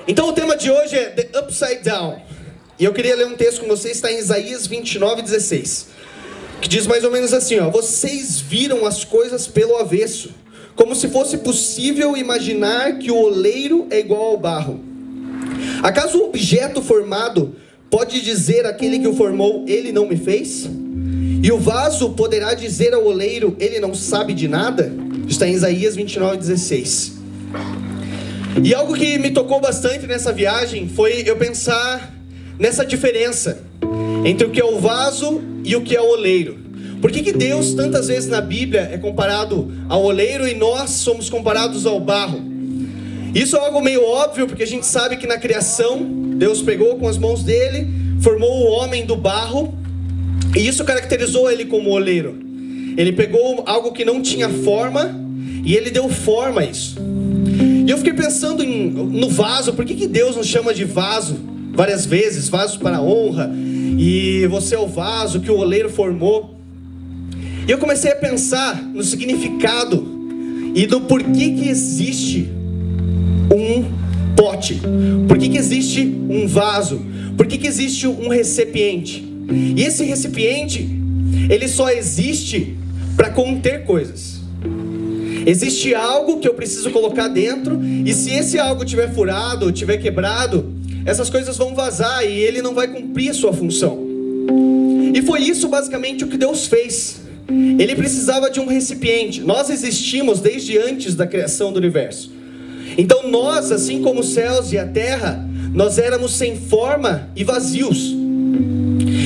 Então o tema de hoje é The Upside Down. E eu queria ler um texto com vocês, está em Isaías 29:16. Que diz mais ou menos assim, ó: vocês viram as coisas pelo avesso, como se fosse possível imaginar que o oleiro é igual ao barro. Acaso o objeto formado pode dizer àquele que o formou, ele não me fez? E o vaso poderá dizer ao oleiro, ele não sabe de nada? Está em Isaías 29:16. E algo que me tocou bastante nessa viagem foi eu pensar nessa diferença entre o que é o vaso e o que é o oleiro. Por que Deus tantas vezes na Bíblia é comparado ao oleiro e nós somos comparados ao barro? Isso é algo meio óbvio, porque a gente sabe que na criação Deus pegou com as mãos dele, formou o homem do barro, e isso caracterizou ele como oleiro. Ele pegou algo que não tinha forma e ele deu forma a isso. E eu fiquei pensando no vaso. Por que Deus nos chama de vaso várias vezes? Vaso para honra, e você é o vaso que o oleiro formou. E eu comecei a pensar no significado e do porquê que existe um pote, por que existe um vaso, por que existe um recipiente. E esse recipiente, ele só existe para conter coisas. Existe algo que eu preciso colocar dentro, e se esse algo tiver furado, tiver quebrado, essas coisas vão vazar e ele não vai cumprir a sua função. E foi isso basicamente o que Deus fez. Ele precisava de um recipiente. Nós existimos desde antes da criação do universo. Então nós, assim como os céus e a terra, nós éramos sem forma e vazios.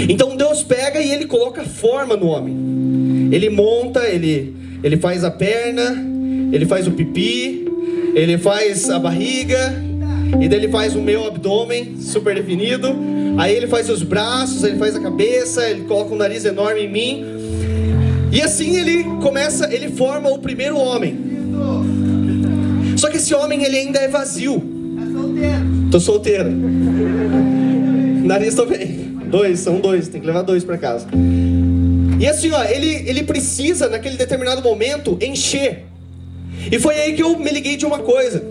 Então Deus pega e ele coloca forma no homem. Ele monta, ele faz a perna, ele faz o pipi, ele faz a barriga, e daí ele faz o meu abdômen super definido. Aí ele faz os braços, ele faz a cabeça, ele coloca um nariz enorme em mim. E assim ele forma o primeiro homem. Só que esse homem, ele ainda é vazio. Tô solteiro. Nariz também. São dois, tem que levar 2 para casa. E assim, ó, ele precisa, naquele determinado momento, encher. E foi aí que eu me liguei de uma coisa.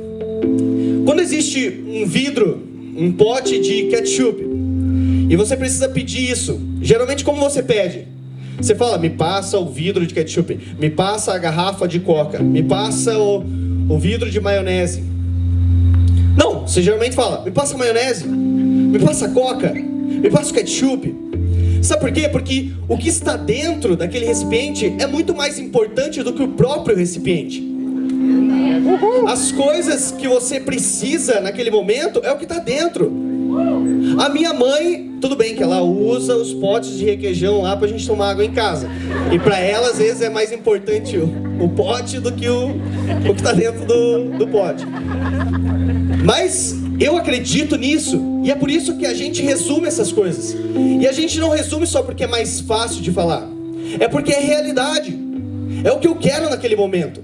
Quando existe um vidro, um pote de ketchup, e você precisa pedir isso, geralmente como você pede? Você fala, me passa o vidro de ketchup, me passa a garrafa de coca, me passa o vidro de maionese. Não, você geralmente fala, me passa a maionese, me passa a coca, me passa o ketchup. Sabe por quê? Porque o que está dentro daquele recipiente é muito mais importante do que o próprio recipiente. As coisas que você precisa naquele momento é o que está dentro. A minha mãe, tudo bem que ela usa os potes de requeijão lá pra gente tomar água em casa, e pra ela às vezes é mais importante o pote do que o que está dentro do pote. Mas eu acredito nisso, e é por isso que a gente resume essas coisas. E a gente não resume só porque é mais fácil de falar, é porque é realidade, é o que eu quero naquele momento.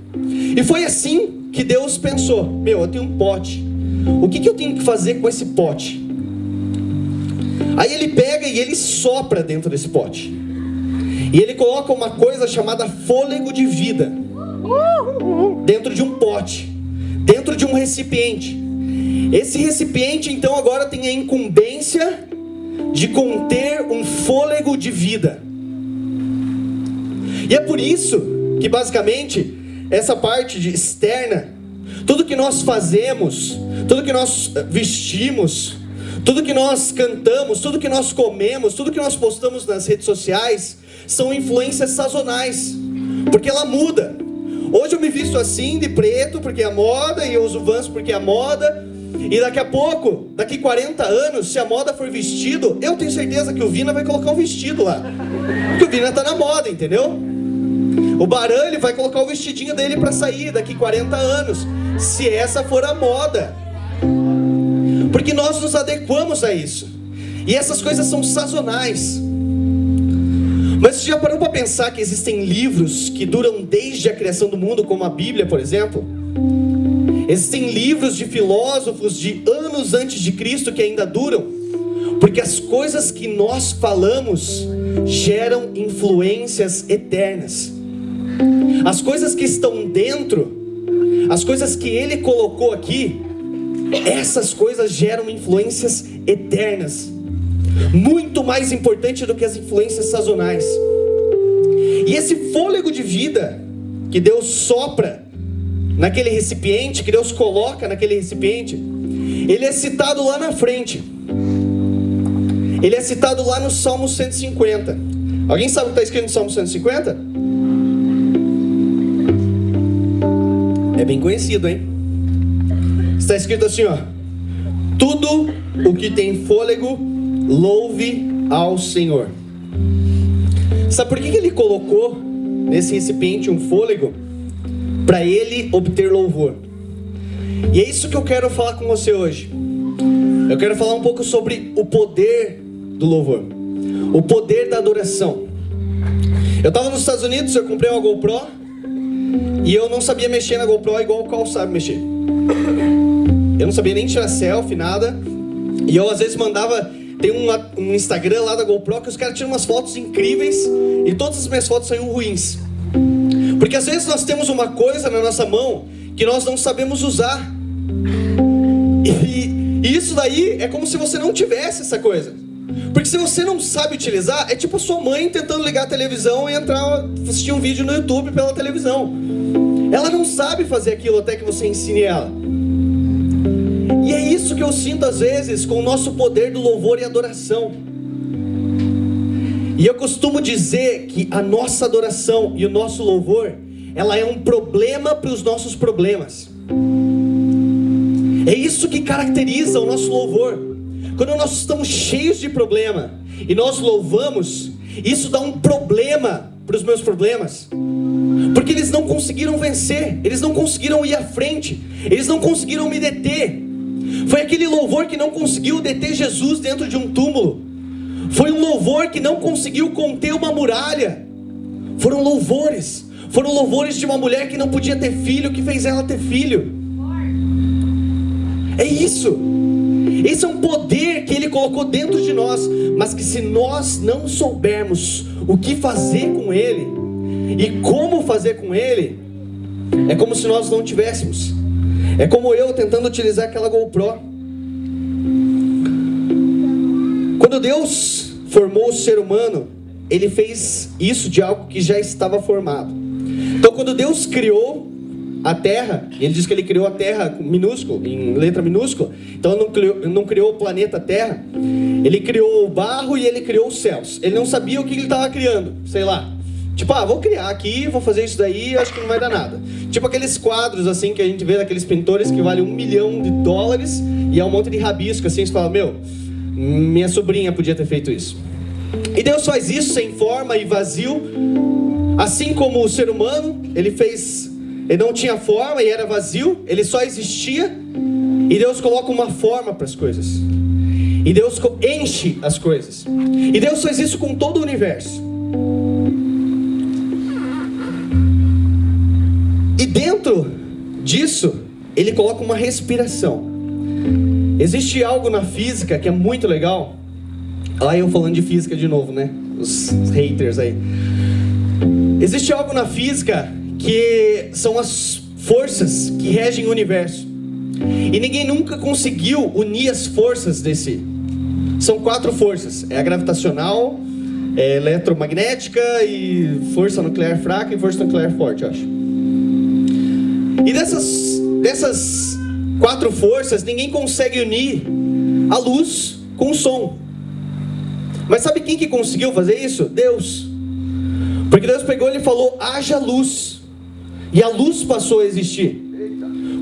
E foi assim que Deus pensou, eu tenho um pote, o que eu tenho que fazer com esse pote? Aí ele pega e ele sopra dentro desse pote, e ele coloca uma coisa chamada fôlego de vida dentro de um pote, dentro de um recipiente. Esse recipiente então agora tem a incumbência de conter um fôlego de vida. E é por isso que basicamente essa parte externa, tudo que nós fazemos, tudo que nós vestimos, tudo que nós cantamos, tudo que nós comemos, tudo que nós postamos nas redes sociais, são influências sazonais, porque ela muda. Hoje eu me visto assim, de preto, porque é a moda, e eu uso Vans porque é a moda, e daqui a pouco, daqui 40 anos, se a moda for vestido, eu tenho certeza que o Vina vai colocar um vestido lá, porque o Vina tá na moda, entendeu? O Baran, ele vai colocar o vestidinho dele para sair daqui 40 anos, se essa for a moda, porque nós nos adequamos a isso, e essas coisas são sazonais. Mas você já parou para pensar que existem livros que duram desde a criação do mundo, como a Bíblia, por exemplo? Existem livros de filósofos de anos antes de Cristo que ainda duram, porque as coisas que nós falamos geram influências eternas. As coisas que estão dentro, as coisas que Ele colocou aqui, Essas coisas geram influências eternas, muito mais importante do que as influências sazonais. E esse fôlego de vida que Deus sopra naquele recipiente, que Deus coloca naquele recipiente, ele é citado lá na frente. Ele é citado lá no Salmo 150. Alguém sabe o que está escrito no Salmo 150? É bem conhecido, hein? Está escrito assim, ó: tudo o que tem fôlego, louve ao Senhor. Sabe por que ele colocou nesse recipiente um fôlego? Para ele obter louvor. E é isso que eu quero falar com você hoje. Eu quero falar um pouco sobre o poder do louvor, o poder da adoração. Eu estava nos Estados Unidos, eu comprei uma GoPro e eu não sabia mexer na GoPro igual o Carl sabe mexer. Eu não sabia nem tirar selfie, nada. E eu às vezes mandava... Tem um Instagram lá da GoPro que os caras tiram umas fotos incríveis e todas as minhas fotos saíram ruins. Porque às vezes nós temos uma coisa na nossa mão que nós não sabemos usar. E isso daí é como se você não tivesse essa coisa. Porque se você não sabe utilizar, é tipo a sua mãe tentando ligar a televisão e entrar, assistir um vídeo no YouTube pela televisão. Ela não sabe fazer aquilo até que você ensine ela. E é isso que eu sinto às vezes com o nosso poder do louvor e adoração. E eu costumo dizer que a nossa adoração e o nosso louvor, ela é um problema para os nossos problemas. É isso que caracteriza o nosso louvor. Quando nós estamos cheios de problema e nós louvamos, isso dá um problema para os meus problemas. Porque eles não conseguiram vencer, eles não conseguiram ir à frente, eles não conseguiram me deter. Foi aquele louvor que não conseguiu deter Jesus dentro de um túmulo. Foi um louvor que não conseguiu conter uma muralha. Foram louvores de uma mulher que não podia ter filho, que fez ela ter filho. É isso. Esse é um poder que Ele colocou dentro de nós, mas que se nós não soubermos o que fazer com Ele e como fazer com Ele, é como se nós não tivéssemos. É como eu tentando utilizar aquela GoPro. Quando Deus formou o ser humano, Ele fez isso de algo que já estava formado. Então quando Deus criou a terra, Ele diz que Ele criou a terra minúsculo, em letra minúscula. Então não criou o planeta Terra. Ele criou o barro e Ele criou os céus. Ele não sabia o que Ele estava criando, sei lá. Tipo, vou criar aqui, vou fazer isso daí, acho que não vai dar nada. Tipo aqueles quadros assim que a gente vê daqueles pintores que valem $1 milhão e é um monte de rabisco assim, você fala, minha sobrinha podia ter feito isso. E Deus faz isso sem forma e vazio. Assim como o ser humano, ele não tinha forma e era vazio, ele só existia. E Deus coloca uma forma para as coisas. E Deus enche as coisas. E Deus faz isso com todo o universo. E dentro disso, Ele coloca uma respiração. Existe algo na física que é muito legal. Olha eu falando de física de novo, né? Os haters aí. Existe algo na física que são as forças que regem o universo. E ninguém nunca conseguiu unir as forças desse. São 4 forças. É a gravitacional, eletromagnética e força nuclear fraca e força nuclear forte, eu acho. E dessas 4 forças, ninguém consegue unir a luz com o som. Mas sabe quem que conseguiu fazer isso? Deus. Porque Deus pegou e falou, haja luz. E a luz passou a existir.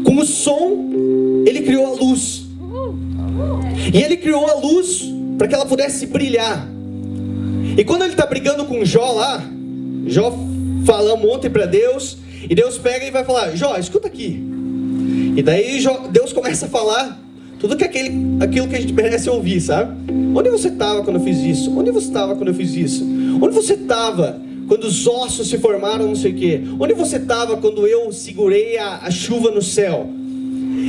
Com o som, Ele criou a luz. E Ele criou a luz para que ela pudesse brilhar. E quando Ele está brigando com Jó lá, Jó fala um monte para Deus, e Deus pega e vai falar, Jó, escuta aqui. E daí Deus começa a falar tudo aquilo que a gente merece ouvir, sabe? Onde você estava quando eu fiz isso? Onde você estava quando eu fiz isso? Onde você estava quando os ossos se formaram, não sei o quê? Onde você estava quando eu segurei a chuva no céu?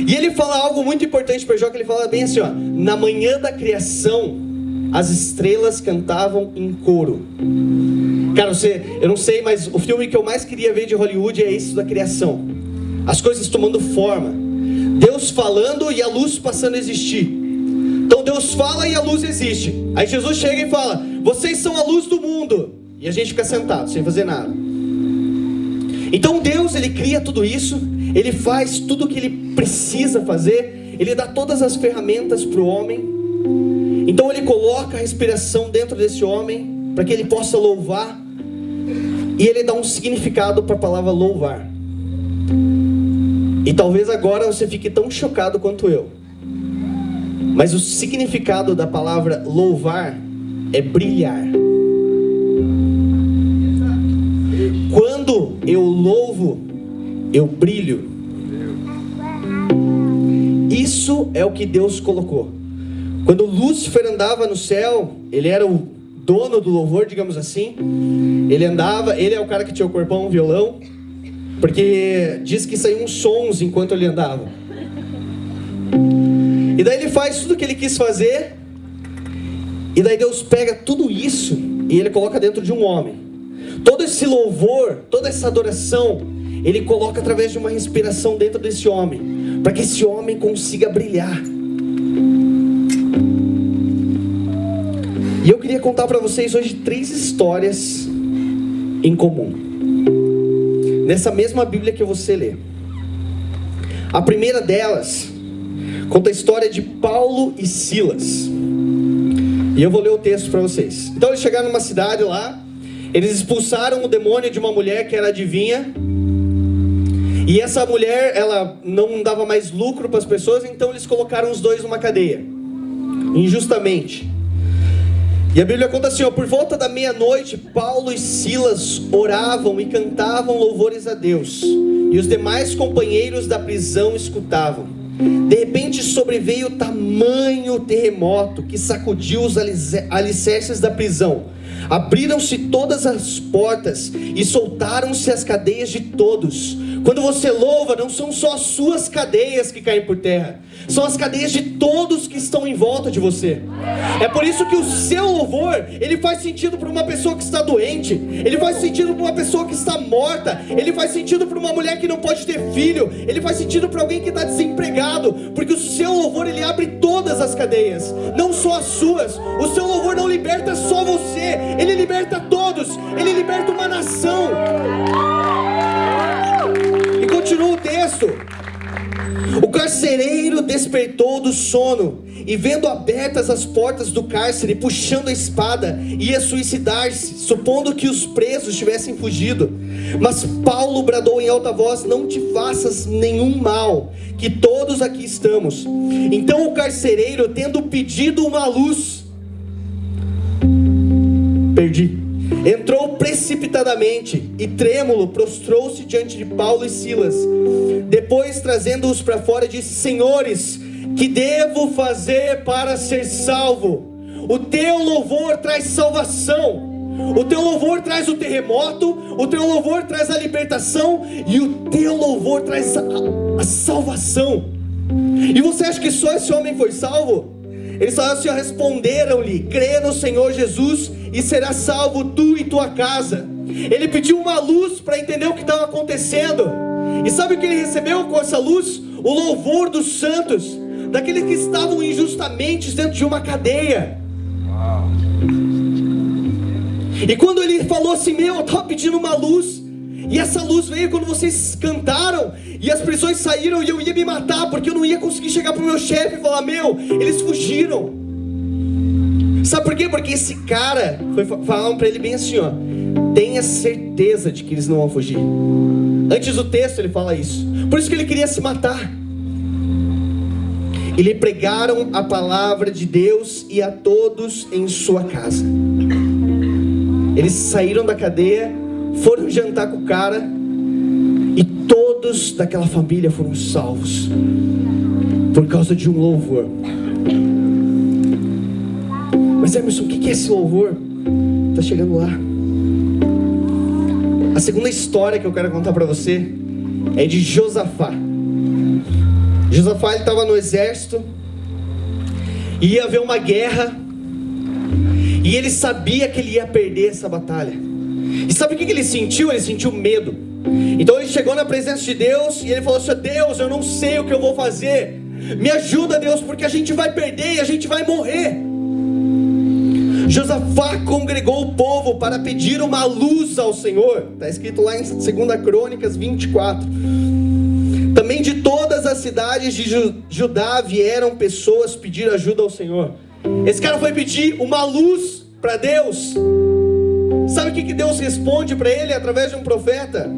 E ele fala algo muito importante para Jó, que ele fala bem assim, na manhã da criação, as estrelas cantavam em coro. Cara, eu não sei, mas o filme que eu mais queria ver de Hollywood é esse da criação. As coisas tomando forma. Deus Deus falando e a luz passando a existir. Então Deus fala e a luz existe. Aí Jesus chega e fala: vocês são a luz do mundo. E a gente fica sentado, sem fazer nada. Então Deus, Ele cria tudo isso. Ele faz tudo o que Ele precisa fazer. Ele dá todas as ferramentas para o homem. Então Ele coloca a respiração dentro desse homem, para que ele possa louvar. E Ele dá um significado para a palavra louvar. E talvez agora você fique tão chocado quanto eu. Mas o significado da palavra louvar é brilhar. Quando eu louvo, eu brilho. Isso é o que Deus colocou. Quando Lúcifer andava no céu, ele era o dono do louvor, digamos assim. Ele andava, ele é o cara que tinha o corpão, um violão, porque diz que saíam sons enquanto ele andava. E daí ele faz tudo o que ele quis fazer. E daí Deus pega tudo isso e Ele coloca dentro de um homem. Todo esse louvor, toda essa adoração, Ele coloca através de uma respiração dentro desse homem, para que esse homem consiga brilhar. E eu queria contar para vocês hoje 3 histórias em comum, nessa mesma Bíblia que você lê. A primeira delas conta a história de Paulo e Silas. E eu vou ler o texto para vocês. Então eles chegaram numa cidade lá. Eles expulsaram o demônio de uma mulher que era adivinha. E essa mulher, ela não dava mais lucro para as pessoas. Então eles colocaram os dois numa cadeia, injustamente. E a Bíblia conta assim, ó: por volta da meia-noite, Paulo e Silas oravam e cantavam louvores a Deus. E os demais companheiros da prisão escutavam. De repente sobreveio tamanho terremoto que sacudiu os alicerces da prisão. Abriram-se todas as portas e soltaram-se as cadeias de todos. Quando você louva, não são só as suas cadeias que caem por terra, são as cadeias de todos que estão em volta de você. É por isso que o seu louvor, ele faz sentido para uma pessoa que está doente, ele faz sentido para uma pessoa que está morta, ele faz sentido para uma mulher que não pode ter filho, ele faz sentido para alguém que está desempregado, porque o seu louvor, ele abre todas as cadeias, não só as suas. O seu louvor não liberta só você, ele liberta todos, ele liberta uma nação. E continua o texto: o carcereiro despertou do sono e, vendo abertas as portas do cárcere, puxando a espada, ia suicidar-se, supondo que os presos tivessem fugido. Mas Paulo bradou em alta voz: não te faças nenhum mal, que todos aqui estamos. Então o carcereiro, tendo pedido uma luz, entrou precipitadamente e, trêmulo, prostrou-se diante de Paulo e Silas. Depois, trazendo-os para fora, disse: senhores, que devo fazer para ser salvo? O teu louvor traz salvação, o teu louvor traz o terremoto, o teu louvor traz a libertação, e o teu louvor traz a salvação. E você acha que só esse homem foi salvo? Eles falaram assim: responderam-lhe: crê no Senhor Jesus e será salvo tu e tua casa. Ele pediu uma luz para entender o que estava acontecendo. E sabe o que ele recebeu com essa luz? O louvor dos santos, daqueles que estavam injustamente dentro de uma cadeia. E quando ele falou assim: eu estava pedindo uma luz, e essa luz veio quando vocês cantaram, e as prisões saíram, e eu ia me matar, porque eu não ia conseguir chegar para o meu chefe e falar: eles fugiram. Sabe por quê? Porque esse cara, falaram para ele bem assim, ó: tenha certeza de que eles não vão fugir. Antes do texto ele fala isso. Por isso que ele queria se matar. E lhe pregaram a palavra de Deus e a todos em sua casa. Eles saíram da cadeia, foram jantar com o cara, e todos daquela família foram salvos por causa de um louvor. Mas Emerson, o que é esse louvor? Está chegando lá. A segunda história que eu quero contar para você é de Josafá. Josafá estava no exército, ia haver uma guerra, e ele sabia que ele ia perder essa batalha. E sabe o que ele sentiu? Ele sentiu medo. Então ele chegou na presença de Deus e ele falou assim: Deus, eu não sei o que eu vou fazer, me ajuda, Deus, porque a gente vai perder e a gente vai morrer. Josafá congregou o povo para pedir uma luz ao Senhor. Está escrito lá em 2 Crônicas 24. Também de todas as cidades de Judá vieram pessoas pedir ajuda ao Senhor. Esse cara foi pedir uma luz para Deus. Sabe o que Deus responde para ele através de um profeta?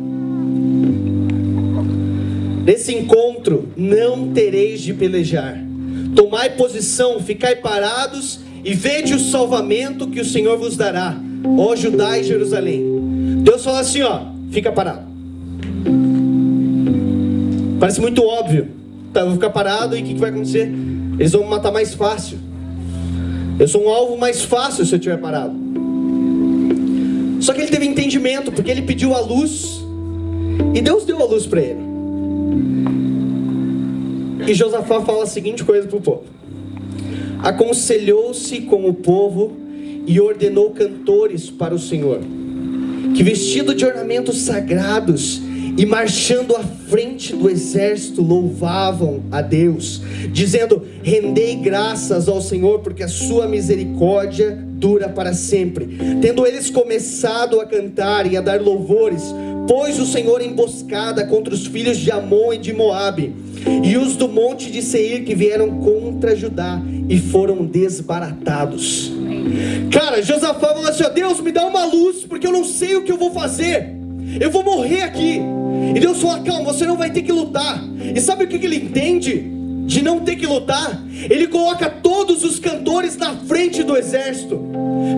Nesse encontro não tereis de pelejar. Tomai posição, ficai parados e vede o salvamento que o Senhor vos dará, ó Judá e Jerusalém. Deus fala assim, ó, fica parado. Parece muito óbvio. Tá, eu vou ficar parado e o que vai acontecer? Eles vão me matar mais fácil. Eu sou um alvo mais fácil se eu estiver parado. Só que ele teve entendimento, porque ele pediu a luz e Deus deu a luz para ele. E Josafá fala a seguinte coisa para o povo: aconselhou-se com o povo e ordenou cantores para o Senhor, que vestido de ornamentos sagrados e marchando à frente do exército louvavam a Deus, dizendo: rendei graças ao Senhor, porque a sua misericórdia dura para sempre. Tendo eles começado a cantar e a dar louvores, pôs o Senhor emboscada contra os filhos de Amon e de Moabe, e os do monte de Seir, que vieram contra Judá, e foram desbaratados. Cara, Josafá falou assim: ó, Deus, me dá uma luz, porque eu não sei o que eu vou fazer, eu vou morrer aqui. E Deus fala: calma, você não vai ter que lutar. E sabe o que ele entende de não ter que lutar? Ele coloca todos os cantores na frente do exército,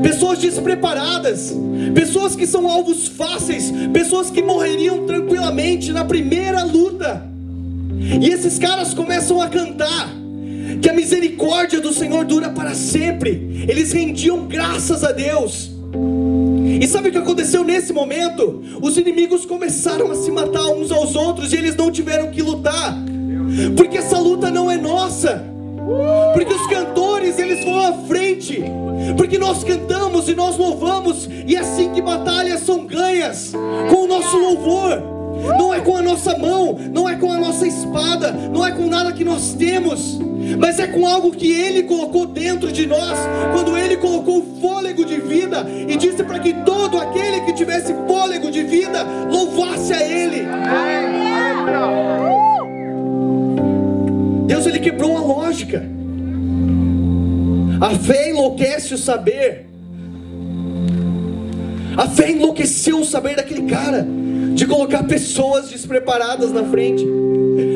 pessoas despreparadas, pessoas que são alvos fáceis, pessoas que morreriam tranquilamente na primeira luta. E esses caras começam a cantar que a misericórdia do Senhor dura para sempre. Eles rendiam graças a Deus. E sabe o que aconteceu nesse momento? Os inimigos começaram a se matar uns aos outros e eles não tiveram que lutar, porque essa luta não é nossa, porque os cantores eles vão à frente, porque nós cantamos e nós louvamos, e é assim que batalhas são ganhas, com o nosso louvor. Não é com a nossa mão, não é com a nossa espada, não é com nada que nós temos, mas é com algo que Ele colocou dentro de nós, quando Ele colocou o fôlego de vida, e disse para que todo aquele que tivesse fôlego de vida, louvasse a Ele. Deus, Ele quebrou a lógica. A fé enlouquece o saber. A fé enlouqueceu o saber daquele cara, de colocar pessoas despreparadas na frente.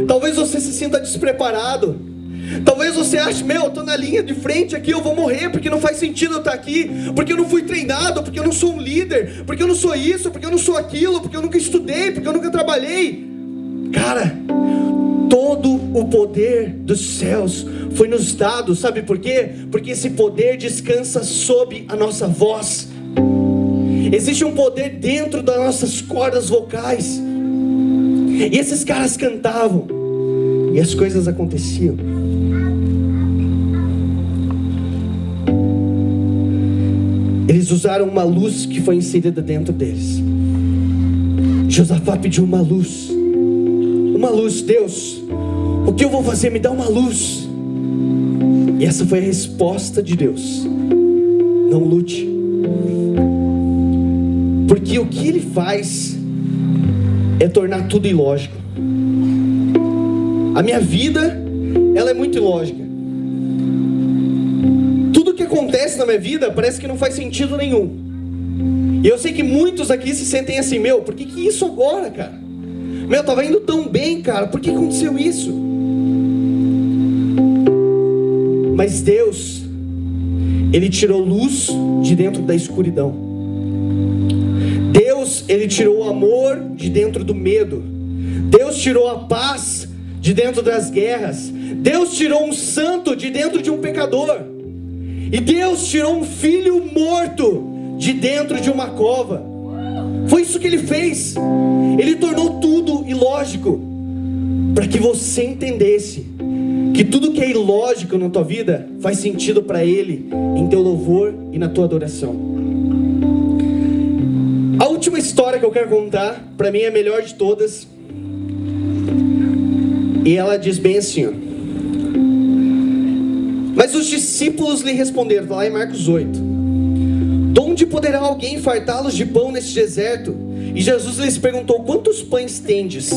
Talvez você se sinta despreparado. Talvez você ache: meu, eu tô na linha de frente aqui, eu vou morrer, porque não faz sentido eu estar aqui, porque eu não fui treinado, porque eu não sou um líder, porque eu não sou isso, porque eu não sou aquilo, porque eu nunca estudei, porque eu nunca trabalhei. Cara, todo o poder dos céus foi nos dado, sabe por quê? Porque esse poder descansa sob a nossa voz. Existe um poder dentro das nossas cordas vocais. E esses caras cantavam, e as coisas aconteciam. Eles usaram uma luz que foi inserida dentro deles. Josafá pediu uma luz. Uma luz: Deus, o que eu vou fazer? Me dá uma luz. E essa foi a resposta de Deus: não lute. Porque o que Ele faz é tornar tudo ilógico. A minha vida, ela é muito ilógica. Tudo que acontece na minha vida parece que não faz sentido nenhum. E eu sei que muitos aqui se sentem assim: meu, por que isso agora, cara? Meu, tava indo tão bem, cara, por que aconteceu isso? Mas Deus, Ele tirou luz de dentro da escuridão. Deus, Ele tirou o amor de dentro do medo. Deus tirou a paz de dentro das guerras. Deus tirou um santo de dentro de um pecador. E Deus tirou um filho morto de dentro de uma cova. Foi isso que Ele fez. Ele tornou tudo ilógico, para que você entendesse que tudo que é ilógico na tua vida faz sentido para Ele, em teu louvor e na tua adoração. A última história que eu quero contar, para mim é a melhor de todas. E ela diz bem assim, ó. Mas os discípulos lhe responderam, está lá em Marcos 8. De onde poderá alguém fartá-los de pão neste deserto? E Jesus lhes perguntou, quantos pães tendes?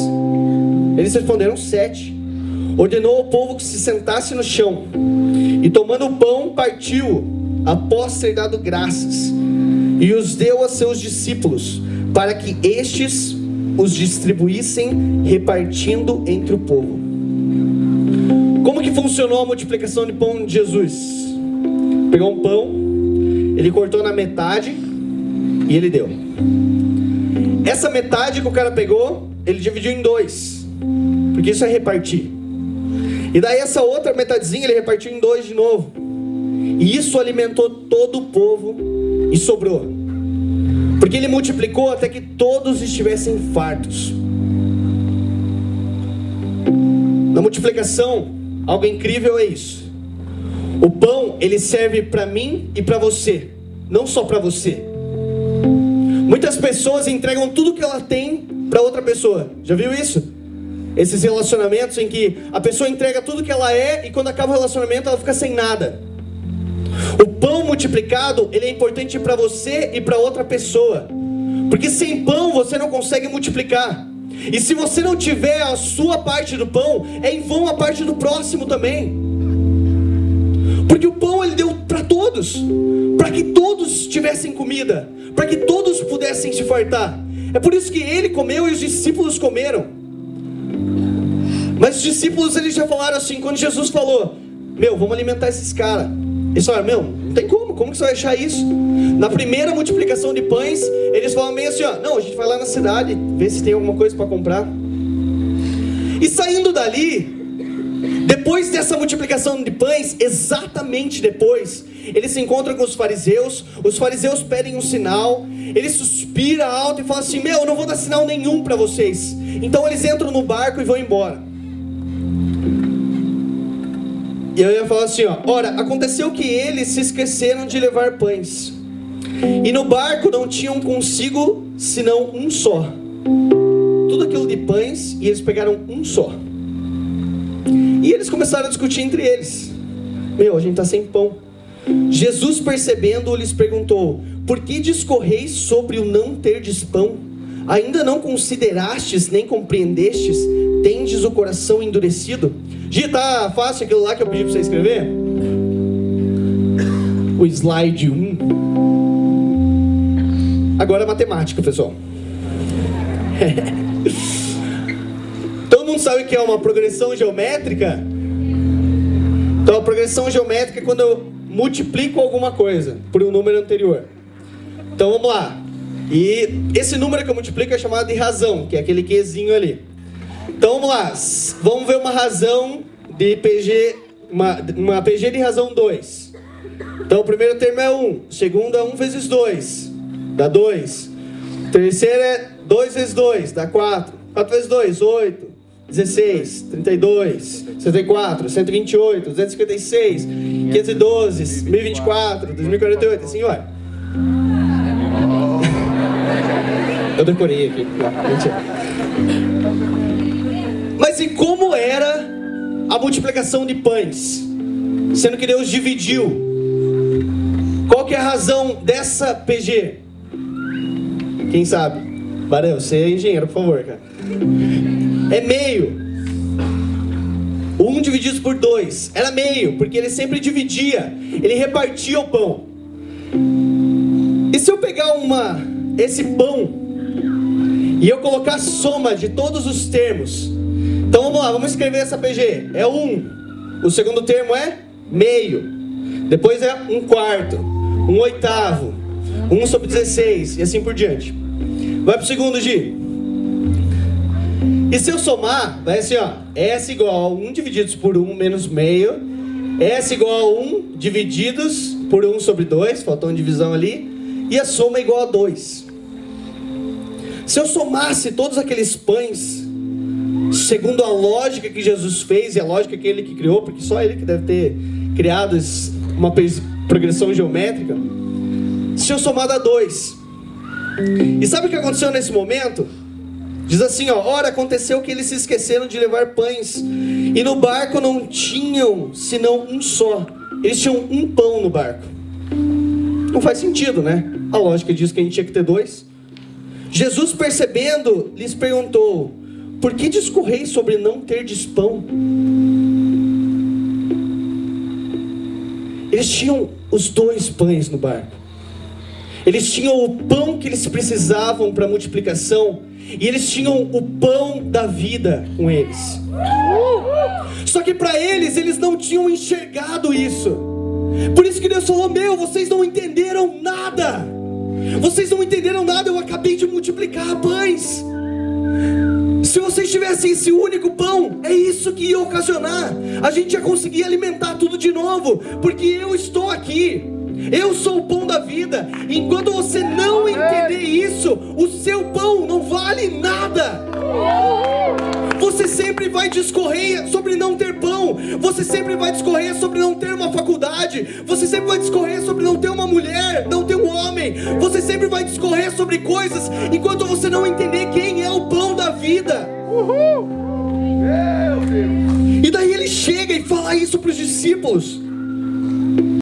Eles responderam, 7. Ordenou ao povo que se sentasse no chão. E tomando o pão, partiu, após ter dado graças. E os deu a seus discípulos, para que estes os distribuíssem, repartindo entre o povo. Como que funcionou a multiplicação de pão de Jesus? Pegou um pão, ele cortou na metade e ele deu. Essa metade que o cara pegou, ele dividiu em 2, porque isso é repartir. E daí essa outra metadezinha ele repartiu em 2 de novo. E isso alimentou todo o povo e sobrou. Porque ele multiplicou até que todos estivessem fartos. Na multiplicação, algo incrível é isso. O pão, ele serve para mim e para você, não só para você. Muitas pessoas entregam tudo que ela tem para outra pessoa. Já viu isso? Esses relacionamentos em que a pessoa entrega tudo que ela é e quando acaba o relacionamento ela fica sem nada. O pão multiplicado, ele é importante para você e para outra pessoa. Porque sem pão você não consegue multiplicar. E se você não tiver a sua parte do pão, é em vão a parte do próximo também. Porque o pão ele deu para todos, para que todos tivessem comida, para que todos pudessem se fartar. É por isso que ele comeu e os discípulos comeram. Mas os discípulos eles já falaram assim, quando Jesus falou, vamos alimentar esses caras. Eles falaram, não tem como que você vai achar isso? Na primeira multiplicação de pães, eles falaram bem assim, não, a gente vai lá na cidade, ver se tem alguma coisa para comprar. E saindo dali, depois dessa multiplicação de pães, exatamente depois, eles se encontram com os fariseus pedem um sinal, eles suspiram alto e falam assim, eu não vou dar sinal nenhum para vocês. Então eles entram no barco e vão embora. E eu ia falar assim, ora, aconteceu que eles se esqueceram de levar pães. E no barco não tinham consigo senão um só. Tudo aquilo de pães, e eles pegaram um só. E eles começaram a discutir entre eles. A gente está sem pão. Jesus percebendo, lhes perguntou, por que discorreis sobre o não terdes pão? Ainda não considerastes, nem compreendestes? Tendes o coração endurecido? Gi, tá fácil aquilo lá que eu pedi para você escrever? O slide 1. Agora matemática, pessoal. Todo mundo sabe que é uma progressão geométrica? Então a progressão geométrica é quando eu multiplico alguma coisa por um número anterior. Então vamos lá. E esse número que eu multiplico é chamado de razão, que é aquele Qzinho ali. Então vamos lá, vamos ver uma razão de PG, uma PG de razão 2. Então o primeiro termo é 1, o segundo é 1 vezes 2, dá 2. O terceiro é 2 vezes 2, dá 4. 4 vezes 2, 8, 16, 32, 64, 128, 256, 512, 1024, 2048, assim, olha. Eu decorei aqui. Mas e como era a multiplicação de pães? Sendo que Deus dividiu. Qual que é a razão dessa PG? Quem sabe? Barão, você é engenheiro, por favor, cara. É meio. 1 dividido por 2 era meio, porque ele sempre dividia, ele repartia o pão. E se eu pegar esse pão e eu colocar a soma de todos os termos, então vamos lá, vamos escrever essa PG. É 1, o segundo termo é meio, depois é 1/4, 1/8, 1 sobre 16 e assim por diante. Vai pro segundo, Gi. E se eu somar, vai assim, S igual a 1 divididos por 1 menos meio, S igual a 1 divididos por 1 sobre 2, faltou uma divisão ali, e a soma é igual a 2. Se eu somasse todos aqueles pães, segundo a lógica que Jesus fez, e a lógica que ele que criou, porque só ele que deve ter criado uma progressão geométrica, se eu somar dá 2. E sabe o que aconteceu nesse momento? Diz assim, ó: ora, aconteceu que eles se esqueceram de levar pães, e no barco não tinham senão um só. Eles tinham um pão no barco. Não faz sentido, né? A lógica diz que a gente tinha que ter dois. Jesus, percebendo, lhes perguntou: por que discorreis sobre não terdes pão? Eles tinham os 2 pães no barco. Eles tinham o pão que eles precisavam para a multiplicação, e eles tinham o pão da vida com eles. Só que para eles não tinham enxergado isso. Por isso que Deus falou: meu, vocês não entenderam nada. Vocês não entenderam nada, eu acabei de multiplicar pães. Se vocês tivessem esse único pão, é isso que ia ocasionar. A gente ia conseguir alimentar tudo de novo, porque eu estou aqui. Eu sou o pão da vida. Enquanto você não entender isso, o seu pão não vale nada. Você sempre vai discorrer sobre não ter pão. Você sempre vai discorrer sobre não ter uma faculdade. Você sempre vai discorrer sobre não ter uma mulher, não ter um homem. Você sempre vai discorrer sobre coisas enquanto você não entender quem é o pão da vida. E daí ele chega e fala isso para os discípulos.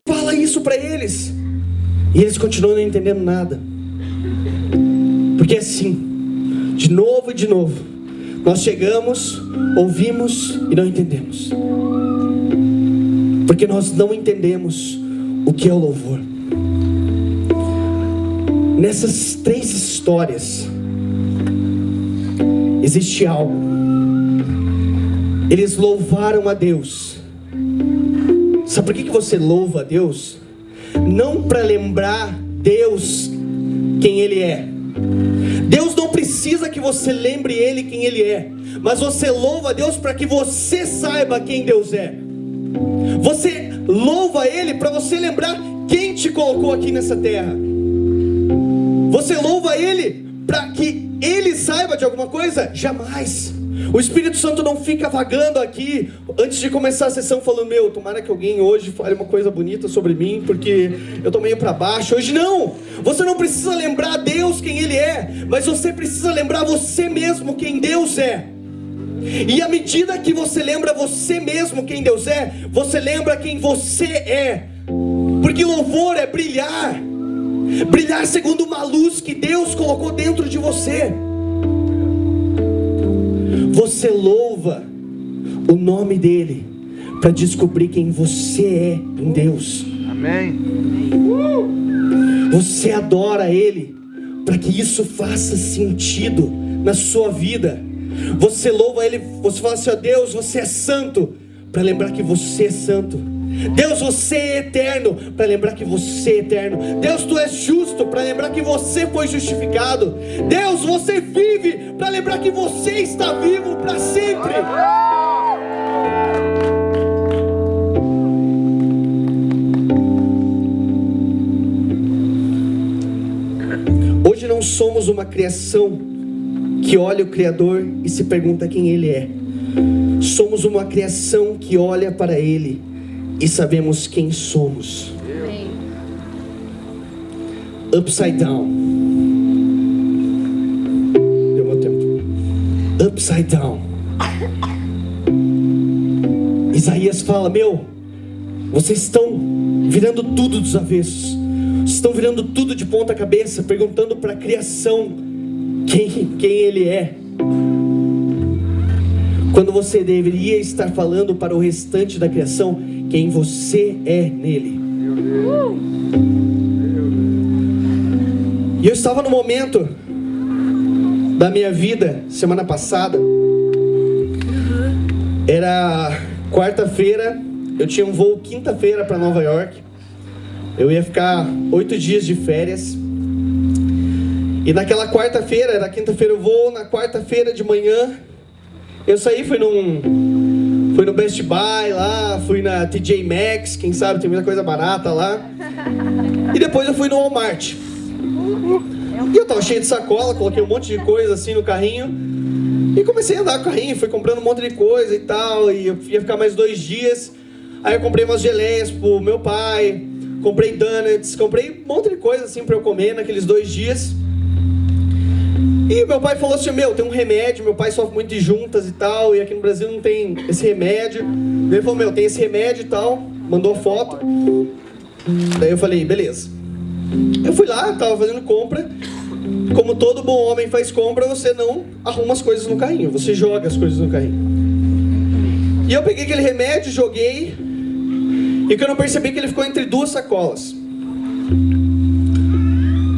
Fala isso para eles. E eles continuam não entendendo nada. Porque assim, de novo e de novo, nós chegamos, ouvimos e não entendemos. Porque nós não entendemos o que é o louvor. Nessas 3 histórias existe algo. Eles louvaram a Deus. Sabe por que você louva a Deus? Não para lembrar Deus quem Ele é. Deus não precisa que você lembre Ele quem Ele é, mas você louva a Deus para que você saiba quem Deus é. Você louva Ele para você lembrar quem te colocou aqui nessa terra. Você louva Ele para que Ele saiba de alguma coisa? Jamais. O Espírito Santo não fica vagando aqui antes de começar a sessão falando: meu, tomara que alguém hoje fale uma coisa bonita sobre mim, porque eu tô meio para baixo hoje. Não, você não precisa lembrar Deus quem Ele é, mas você precisa lembrar você mesmo quem Deus é. E à medida que você lembra você mesmo quem Deus é, você lembra quem você é. Porque louvor é brilhar. Brilhar segundo uma luz que Deus colocou dentro de você. Você louva o nome dEle para descobrir quem você é em Deus. Amém. Você adora Ele para que isso faça sentido na sua vida. Você louva Ele, você fala assim: ó Deus, você é santo, para lembrar que você é santo. Deus, você é eterno, para lembrar que você é eterno. Deus, tu és justo, para lembrar que você foi justificado. Deus, você vive, para lembrar que você está vivo para sempre. Hoje não somos uma criação que olha o Criador e se pergunta quem Ele é. Somos uma criação que olha para Ele e sabemos quem somos. Upside down. Deu meu tempo. Upside down. Isaías fala: meu, vocês estão virando tudo dos avessos. Vocês estão virando tudo de ponta cabeça, perguntando para a criação quem Ele é, quando você deveria estar falando para o restante da criação quem você é nele. E eu estava no momento da minha vida semana passada. Era quarta-feira, eu tinha um voo quinta-feira para Nova York. Eu ia ficar 8 dias de férias. E naquela quarta-feira, era quinta-feira o voo, na quarta-feira de manhã eu saí, fui no Best Buy lá, fui na TJ Maxx, quem sabe tem muita coisa barata lá. E depois eu fui no Walmart. E eu tava cheio de sacola, coloquei um monte de coisa assim no carrinho e comecei a andar com o carrinho, fui comprando um monte de coisa e tal. E eu ia ficar mais 2 dias. Aí eu comprei umas geleias pro meu pai, comprei donuts, comprei um monte de coisa assim pra eu comer naqueles 2 dias. E meu pai falou assim, tem um remédio, meu pai sofre muito de juntas e tal, e aqui no Brasil não tem esse remédio. Ele falou, tem esse remédio e tal, mandou foto. Daí eu falei, beleza. Eu fui lá, tava fazendo compra. Como todo bom homem faz compra, você não arruma as coisas no carrinho, você joga as coisas no carrinho. E eu peguei aquele remédio, joguei, e que eu não percebi que ele ficou entre duas sacolas.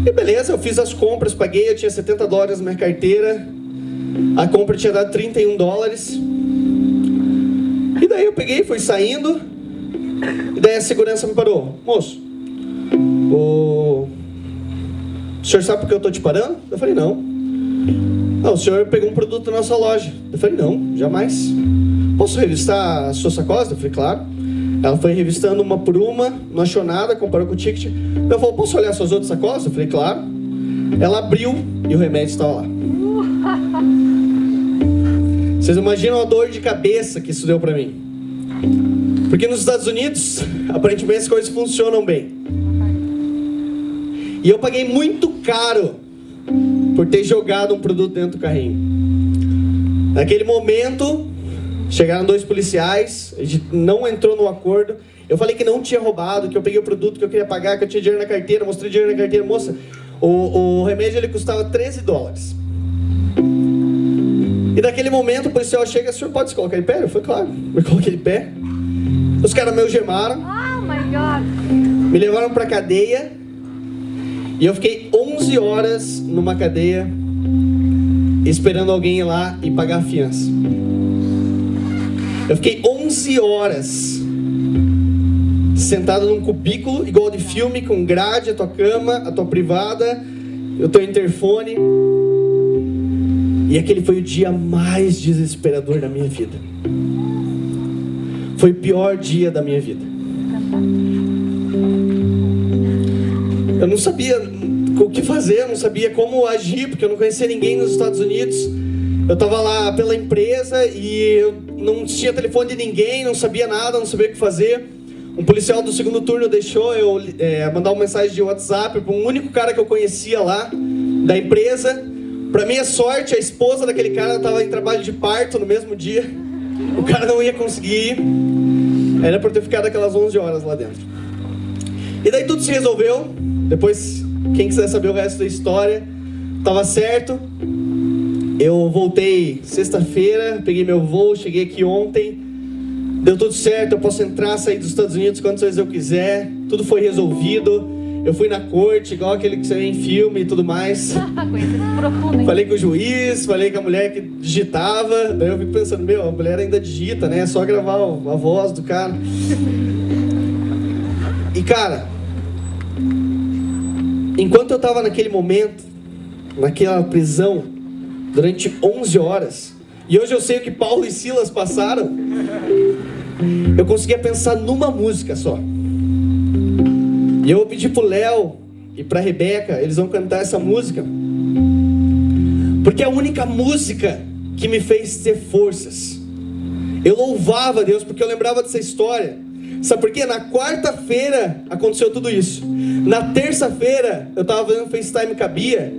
E beleza, eu fiz as compras, paguei, eu tinha $70 na minha carteira. A compra tinha dado $31. E daí eu peguei, fui saindo. E daí a segurança me parou. Moço, o senhor sabe por que eu tô te parando? Eu falei, não. Não, o senhor pegou um produto da nossa loja. Eu falei, não, jamais. Posso revistar as suas sacolas? Eu falei, claro. Ela foi revistando uma por uma, não achou nada, comparou com o ticket. Ela falou, posso olhar suas outras sacolas? Eu falei, claro. Ela abriu e o remédio estava lá. Vocês imaginam a dor de cabeça que isso deu pra mim? Porque nos Estados Unidos, aparentemente as coisas funcionam bem. E eu paguei muito caro por ter jogado um produto dentro do carrinho. Naquele momento, chegaram 2 policiais, a gente não entrou no acordo. Eu falei que não tinha roubado, que eu peguei o produto que eu queria pagar, que eu tinha dinheiro na carteira, mostrei dinheiro na carteira. Moça, o remédio ele custava $13. E naquele momento o policial chega, o senhor pode se colocar de pé? Eu falei, claro, me coloquei de pé. Os caras me algemaram, me levaram pra cadeia. E eu fiquei 11 horas numa cadeia, esperando alguém ir lá e pagar a fiança. Eu fiquei 11 horas sentado num cubículo, igual de filme, com grade, a tua cama, a tua privada, o teu interfone. E aquele foi o dia mais desesperador da minha vida. Foi o pior dia da minha vida. Eu não sabia o que fazer, eu não sabia como agir, porque eu não conhecia ninguém nos Estados Unidos. Eu estava lá pela empresa e eu não tinha telefone de ninguém, não sabia nada, não sabia o que fazer. Um policial do segundo turno deixou eu mandar uma mensagem de WhatsApp para um único cara que eu conhecia lá, da empresa. Para minha sorte, a esposa daquele cara estava em trabalho de parto no mesmo dia. O cara não ia conseguir ir. Era por ter ficado aquelas 11 horas lá dentro. E daí tudo se resolveu. Depois, quem quiser saber o resto da história, tava certo. Eu voltei sexta-feira, peguei meu voo, cheguei aqui ontem. Deu tudo certo, eu posso entrar, sair dos Estados Unidos quantas vezes eu quiser. Tudo foi resolvido. Eu fui na corte, igual aquele que você vê em filme e tudo mais. Falei com o juiz, falei com a mulher que digitava. Daí eu fico pensando, a mulher ainda digita, né? É só gravar a voz do cara. E cara, enquanto eu tava naquele momento, naquela prisão, durante 11 horas, e hoje eu sei o que Paulo e Silas passaram, eu conseguia pensar numa música só. E eu vou pedir pro Léo e pra Rebeca, eles vão cantar essa música, porque é a única música que me fez ter forças. Eu louvava a Deus porque eu lembrava dessa história. Sabe por quê? Na quarta-feira aconteceu tudo isso. Na terça-feira eu tava fazendo FaceTime com a Bia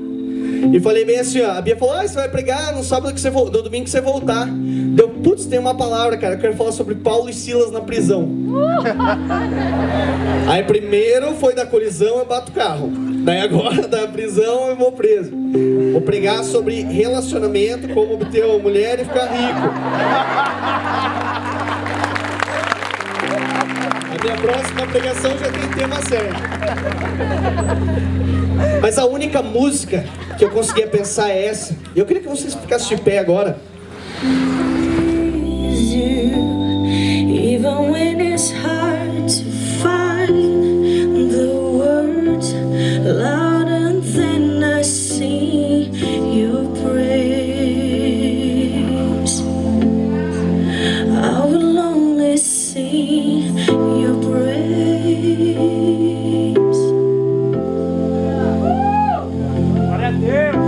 e falei bem assim, a Bia falou, você vai pregar no sábado que no domingo que você voltar. Deu, putz, tem uma palavra, cara, eu quero falar sobre Paulo e Silas na prisão. Aí primeiro foi da colisão, eu bato o carro. Daí agora da prisão eu vou preso. Vou pregar sobre relacionamento, como obter uma mulher e ficar rico. A minha próxima pregação já tem tema certo. Mas a única música que eu conseguia pensar é essa. E eu queria que vocês ficassem de pé agora. Even when it's hard to find the words louder than I sing your praise, I will only sing your praise. Glória a Deus.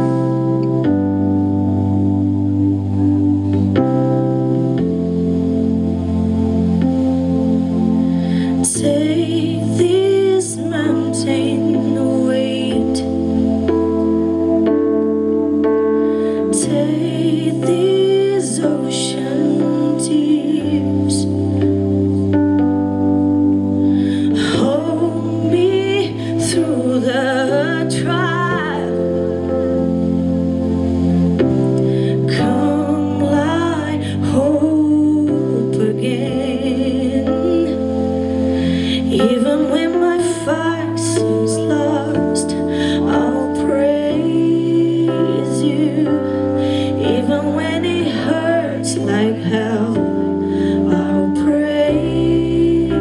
Take this mountain weight Even when my fight seems lost, I'll praise you. Even when it hurts like hell, I'll praise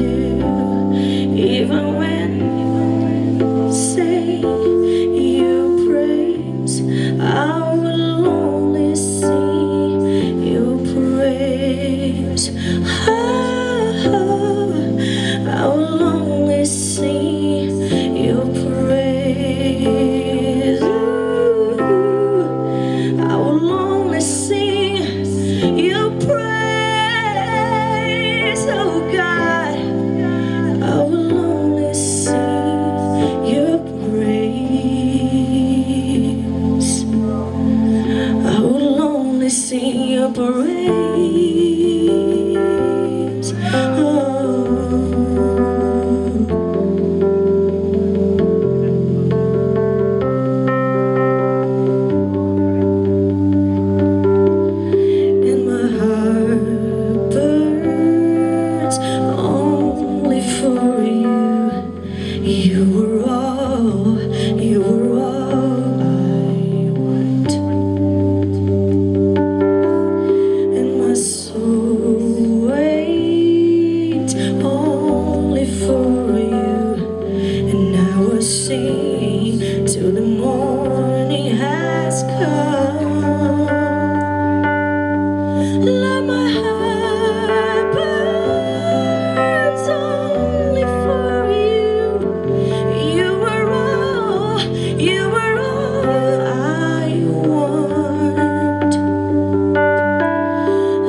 you. Even when say you praise, I will only sing your praise. I will only sing your praise. I will only sing your praise. Oh God, I will only sing your praise. I will only sing your praise. And my heart burns only for you. You were all I want. And my soul waits only for you. And I will sing till the morning has come. Lord, my heart burns only for you. You were all I want.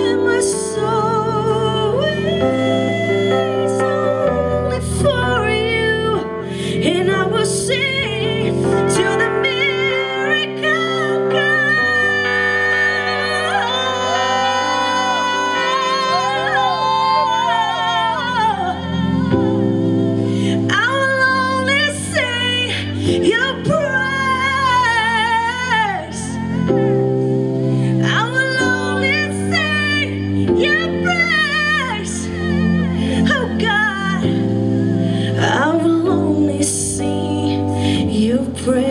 And my soul waits only for you. And I will sing till the miracle comes. I will only sing your praise. I will only sing your praise. Oh God, I will only sing your praise.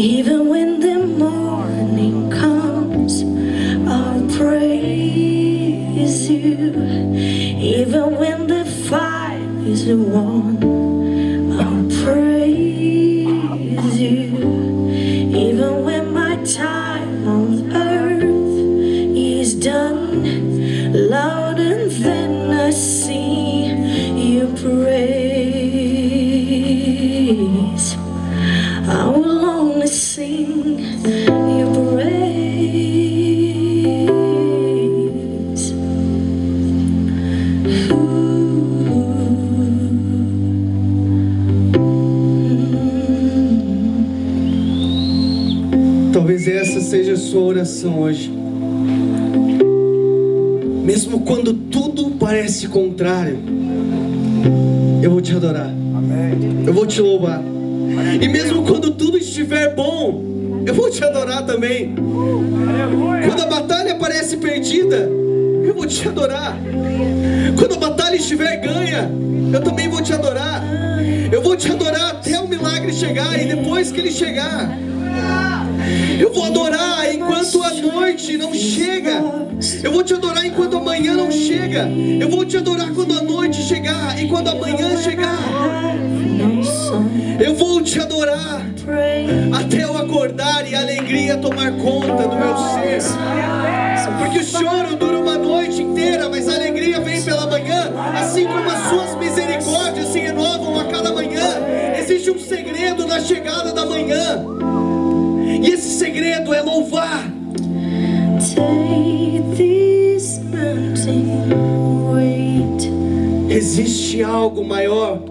Even when the morning comes, I'll praise you. Even when the fight is won, I'll praise you. Even when my time on earth is done, loud and then I sing your praise. I will only sing your praise. Talvez essa seja a sua oração hoje. Mesmo quando tudo parece contrário, eu vou te adorar. Eu vou te louvar. E mesmo quando tudo estiver bom, eu vou te adorar também. Quando a batalha parece perdida, eu vou te adorar. Quando a batalha estiver ganha, eu também vou te adorar. Eu vou te adorar até o milagre chegar. E depois que ele chegar, eu vou adorar enquanto a noite não chega. Eu vou te adorar enquanto amanhã não chega. Eu vou te adorar quando a noite chegar e quando amanhã chegar. Eu vou te adorar até eu acordar e a alegria tomar conta do meu ser. Porque o choro dura uma noite inteira, mas a alegria vem pela manhã. Assim como as suas misericórdias se renovam a cada manhã, existe um segredo na chegada da manhã. E esse segredo é louvar. Existe algo maior.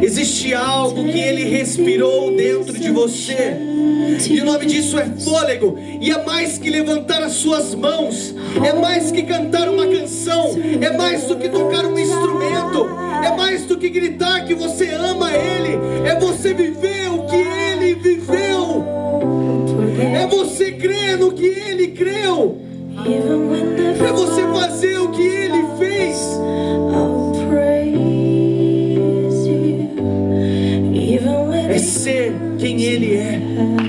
Existe algo que Ele respirou dentro de você. E o nome disso é fôlego. E é mais que levantar as suas mãos. É mais que cantar uma canção. É mais do que tocar um instrumento. É mais do que gritar que você ama Ele. É você viver o que Ele viveu. É você crer no que Ele creu. É você fazer o que Ele fez. É ser quem Ele é.